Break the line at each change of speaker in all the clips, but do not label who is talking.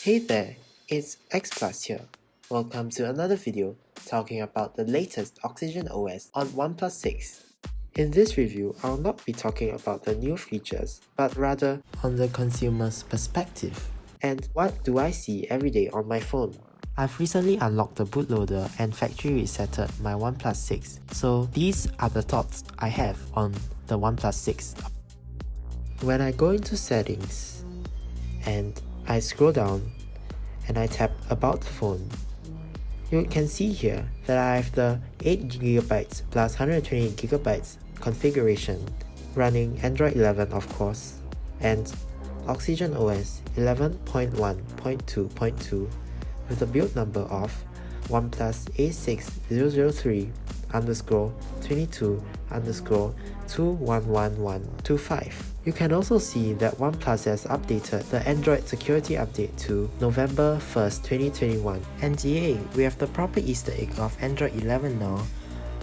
Hey there, it's X here. Welcome to another video talking about the latest OxygenOS on OnePlus 6. In this review, I'll not be talking about the new features, but rather on the consumer's perspective. And what do I see every day on my phone? I've recently unlocked the bootloader and factory resetted my OnePlus 6, so these are the thoughts I have on the OnePlus 6. When I go into settings and I scroll down and I tap about the phone, you can see here that I have the 8GB plus 128GB configuration running Android 11 of course, and OxygenOS 11.1.2.2 with a build number of OnePlus A60032_22_211125. You can also see that OnePlus has updated the Android security update to November 1st, 2021. And yay, we have the proper Easter egg of Android 11 now,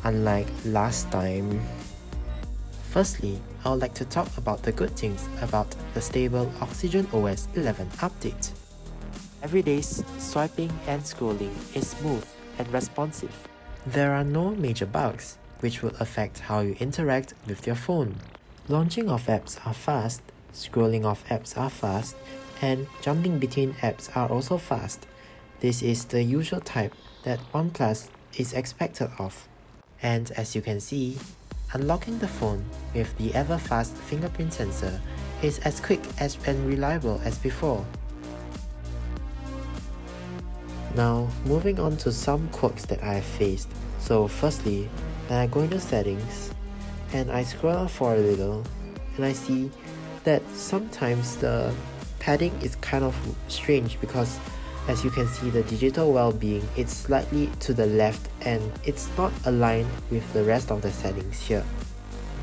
unlike last time. Firstly, I would like to talk about the good things about the stable OxygenOS 11 update. Everyday swiping and scrolling is smooth and responsive. There are no major bugs, which will affect how you interact with your phone. Launching of apps are fast, scrolling of apps are fast, and jumping between apps are also fast. This is the usual type that OnePlus is expected of. And as you can see, unlocking the phone with the ever-fast fingerprint sensor is as quick and reliable as before. Now, moving on to some quirks that I have faced. So firstly, when I go into settings and I scroll down for a little and I see that sometimes the padding is kind of strange because as you can see the digital well-being, it's slightly to the left and it's not aligned with the rest of the settings here.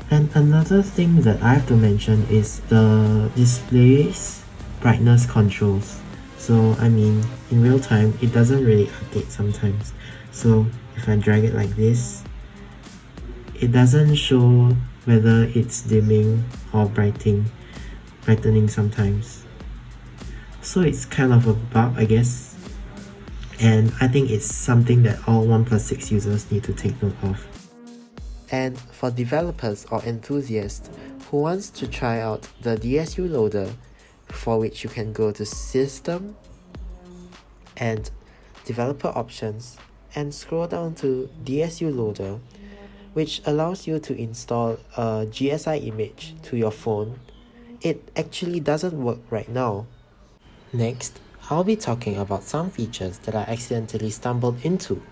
And another thing that I have to mention is the display's brightness controls. So I mean, in real time, it doesn't really update sometimes. So if I drag it like this, it doesn't show whether it's dimming or brightening sometimes. So it's kind of a bug, I guess. And I think it's something that all OnePlus 6 users need to take note of. And for developers or enthusiasts who wants to try out the DSU loader, for which you can go to System and Developer Options and scroll down to DSU Loader, which allows you to install a GSI image to your phone. It actually doesn't work right now. Next, I'll be talking about some features that I accidentally stumbled into.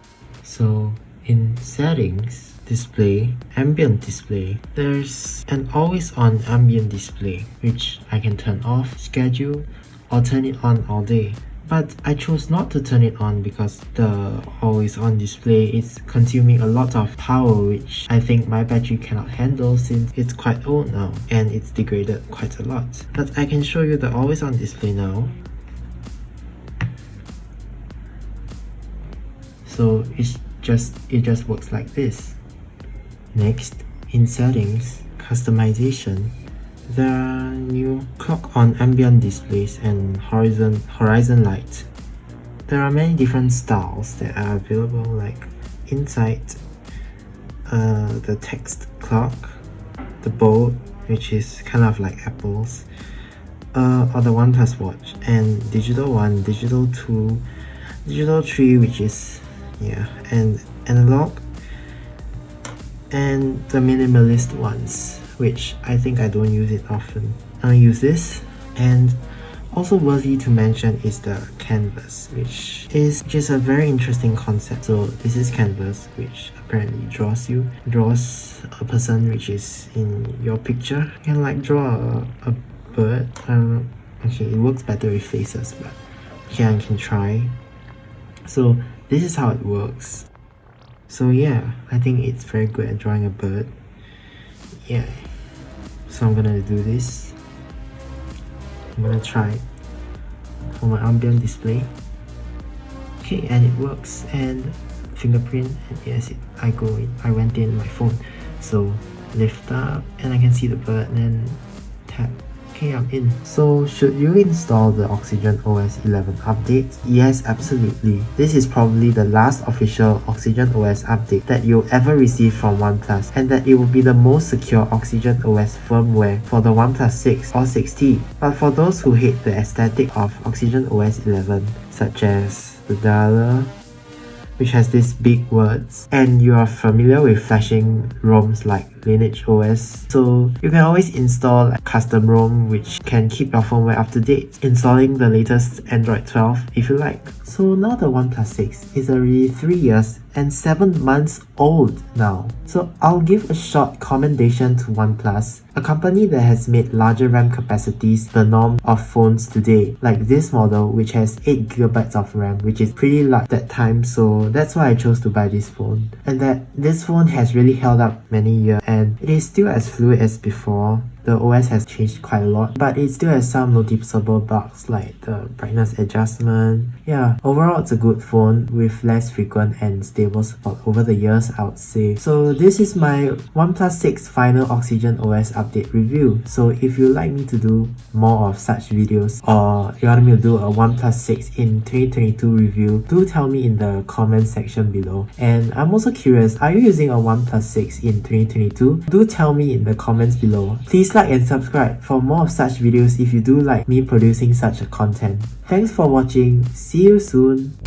So, in Settings, Display, Ambient Display, there's an always-on ambient display, which I can turn off, schedule, or turn it on all day. But I chose not to turn it on because the always-on display is consuming a lot of power, which I think my battery cannot handle since it's quite old now and it's degraded quite a lot. But I can show you the always-on display now. So it just works like this. Next, in Settings, Customization, there are new clock on ambient displays and horizon light. There are many different styles that are available, like Insight, the text clock, the bold, which is kind of like Apple's, or the OnePlus Watch, and Digital 1, Digital 2, Digital 3, which is and analog, and the minimalist ones, which I think I don't use it often. I use this, and also worthy to mention is the canvas, which is just a very interesting concept. So this is canvas, which apparently draws a person which is in your picture. You can like draw a bird. I don't know. Okay, it works better with faces, but yeah, I can try. So this is how it works. So yeah, I think it's very good at drawing a bird. Yeah, so I'm gonna do this. I'm gonna try for my ambient display. Okay, and it works. And fingerprint, and yes, I went in my phone. So lift up, and I can see the bird, and then tap Okay, I'm in. So, should you install the OxygenOS 11 update? Yes, absolutely. This is probably the last official OxygenOS update that you'll ever receive from OnePlus, and that it will be the most secure OxygenOS firmware for the OnePlus 6 or 6T. But for those who hate the aesthetic of OxygenOS 11, such as the dialer, which has these big words, and you are familiar with flashing ROMs like Lineage OS, so you can always install a custom ROM which can keep your firmware up to date, installing the latest Android 12 if you like. So now the OnePlus 6 is already 3 years and 7 months old now. So I'll give a short commendation to OnePlus, a company that has made larger RAM capacities the norm of phones today, like this model which has 8GB of RAM, which is pretty large at that time, so that's why I chose to buy this phone. And that this phone has really held up many years, and it is still as fluid as before. The OS has changed quite a lot, but it still has some noticeable bugs like the brightness adjustment. Yeah, overall it's a good phone with less frequent and stable support over the years, I would say. So this is my OnePlus 6 final OxygenOS update review. So if you'd like me to do more of such videos, or you want me to do a OnePlus 6 in 2022 review, do tell me in the comment section below. And I'm also curious, are you using a OnePlus 6 in 2022? Do tell me in the comments below. Please like and subscribe for more of such videos if you do like me producing such a content. Thanks for watching. See you soon.